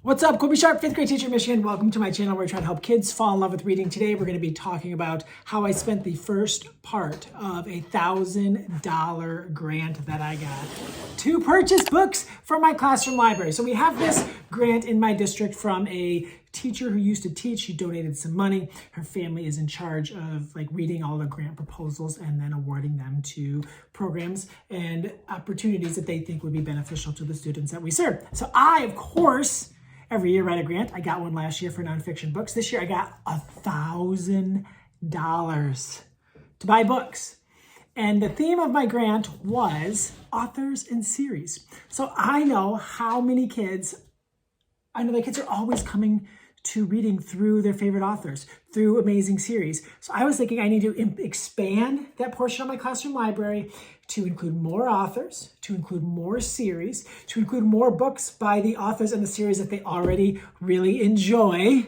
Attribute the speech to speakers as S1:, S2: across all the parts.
S1: What's up, Colby Sharp, 5th grade teacher in Michigan. Welcome to my channel where I try to help kids fall in love with reading. Today we're going to be talking about how I spent the first part of a $1,000 grant that I got to purchase books for my classroom library. So we have this grant in my district from a teacher who used to teach. She donated some money. Her family is in charge of reading all the grant proposals and then awarding them to programs and opportunities that they think would be beneficial to the students that we serve. So I, of course, every year write a grant. I got one last year for nonfiction books. This year I got $1,000 to buy books. And the theme of my grant was authors and series. So I know how many kids, the kids are always coming to reading through their favorite authors, through amazing series. So I was thinking I need to expand that portion of my classroom library to include more authors, to include more series, to include more books by the authors and the series that they already really enjoy.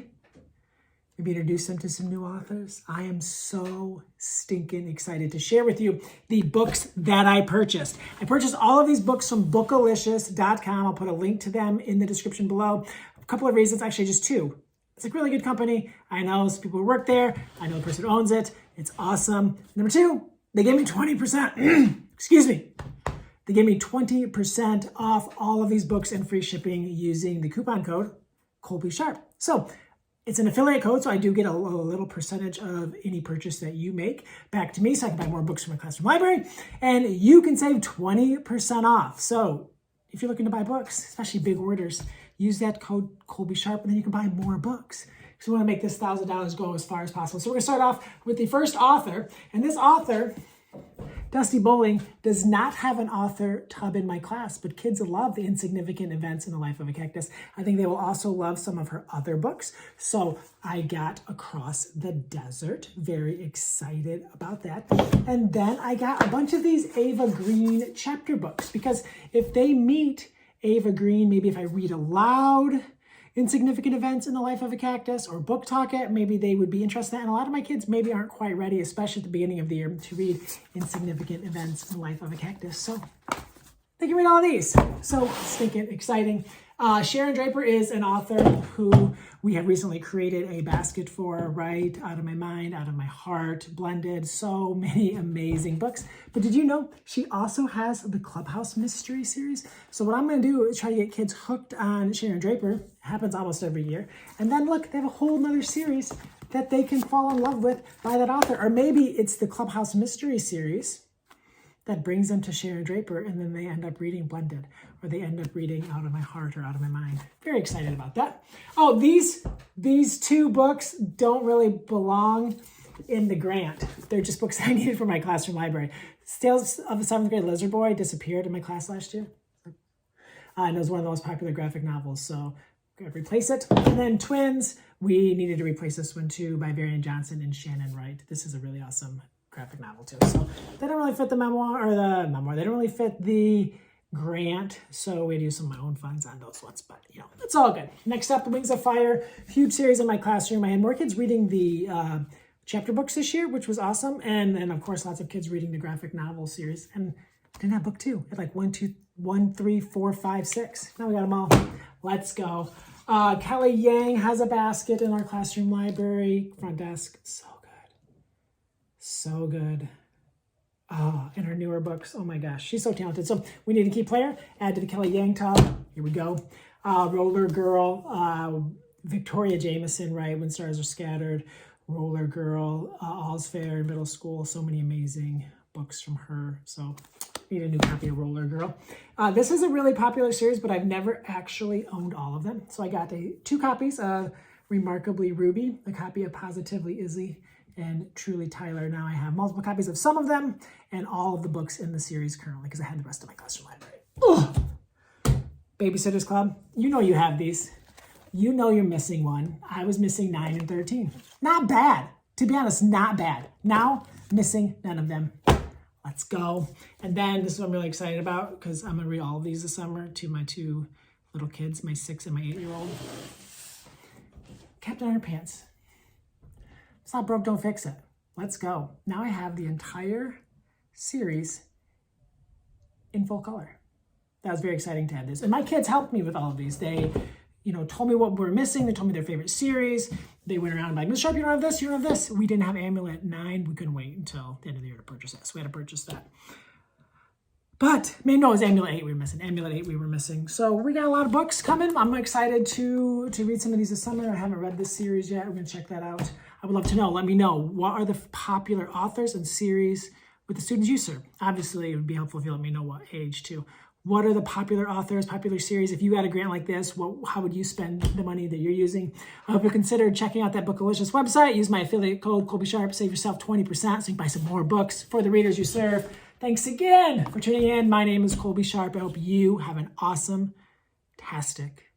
S1: Maybe introduce them to some new authors. I am so stinking excited to share with you the books that I purchased. I purchased all of these books from bookalicious.com. I'll put a link to them in the description below. A couple of reasons, actually just two. It's a really good company. I know some people who work there. I know the person who owns it. It's awesome. Number two, they gave me 20%. Excuse me. They gave me 20% off all of these books and free shipping using the coupon code Colby Sharp. So it's an affiliate code, so I do get a little percentage of any purchase that you make back to me so I can buy more books for my classroom library. And you can save 20% off. So if you're looking to buy books, especially big orders, use that code Colby Sharp and then you can buy more books. Because we want to make this $1,000 go as far as possible. So we're going to start off with the first author. And this author, Dusty Bowling, does not have an author tub in my class, but kids love the insignificant events in the life of a cactus. I think they will also love some of her other books. So I got Across the Desert, very excited about that. And then I got a bunch of these Ava Green chapter books, because if they meet Ava Green, maybe if I read aloud insignificant events in the life of a cactus or book talk it, maybe they would be interested in that. And a lot of my kids maybe aren't quite ready, especially at the beginning of the year, to read insignificant events in the life of a cactus. So they can read all these. So it's thinking exciting. Sharon Draper is an author who we have recently created a basket for, right? Out of My Mind, Out of My Heart, blended, so many amazing books. But did you know she also has the Clubhouse Mystery Series? So what I'm going to do is try to get kids hooked on Sharon Draper. It happens almost every year. And then look, they have a whole nother series that they can fall in love with by that author. Or maybe it's the Clubhouse Mystery Series that brings them to Sharon Draper, and then they end up reading blended, or they end up reading Out of My Heart or Out of My Mind. Very excited about that. Oh, these two books don't really belong in the grant. They're just books I needed for my classroom library. Tales of a 7th Grade Lizard Boy disappeared in my class last year. And it was one of the most popular graphic novels, so I'm going to replace it. And then Twins, we needed to replace this one too, by Varian Johnson and Shannon Wright. This is a really awesome graphic novel too. So they don't really fit the memoir, they don't really fit the grant. So we had to use some of my own funds on those ones, but it's all good. Next up, The Wings of Fire, huge series in my classroom. I had more kids reading the chapter books this year, which was awesome. And then of course, lots of kids reading the graphic novel series. And I didn't have book two. I had 1, 2, 1, 3, 4, 5, 6. Now we got them all. Let's go. Kelly Yang has a basket in our classroom library. Front desk, so good. Oh, and her newer books. Oh my gosh, she's so talented. So we need a key player. Add to the Kelly Yang tub. Here we go. Roller Girl, Victoria Jameson, right? When Stars Are Scattered. Roller Girl, All's Fair in Middle School. So many amazing books from her. So need a new copy of Roller Girl. This is a really popular series, but I've never actually owned all of them. So I got 2 copies of Remarkably Ruby, a copy of Positively Izzy, and Truly Tyler. Now I have multiple copies of some of them and all of the books in the series currently because I had the rest of my classroom library. Ugh. Babysitters Club, you know you have these. You know you're missing one. I was missing 9 and 13. Not bad. To be honest, not bad. Now, missing none of them. Let's go. And then this is what I'm really excited about because I'm going to read all of these this summer to my 2 little kids, my 6 and my 8-year-old. Captain Underpants. It's not broke, don't fix it. Let's go. Now I have the entire series in full color. That was very exciting to have this. And my kids helped me with all of these. They told me what we're missing. They told me their favorite series. They went around and like, Ms. Sharp, you don't have this, you don't have this. We didn't have Amulet 9. We couldn't wait until the end of the year to purchase that. So we had to purchase that. But, it was Amulet 8 we were missing. Amulet 8 we were missing. So we got a lot of books coming. I'm excited to read some of these this summer. I haven't read this series yet. We're going to check that out. I would love to know. Let me know. What are the popular authors and series with the students you serve? Obviously, it would be helpful if you let me know what age too. What are the popular authors, popular series? If you had a grant like this, how would you spend the money that you're using? I hope you consider checking out that Bookalicious website. Use my affiliate code, Colby Sharp. Save yourself 20% so you can buy some more books for the readers you serve. Thanks again for tuning in. My name is Colby Sharp. I hope you have an awesome, fantastic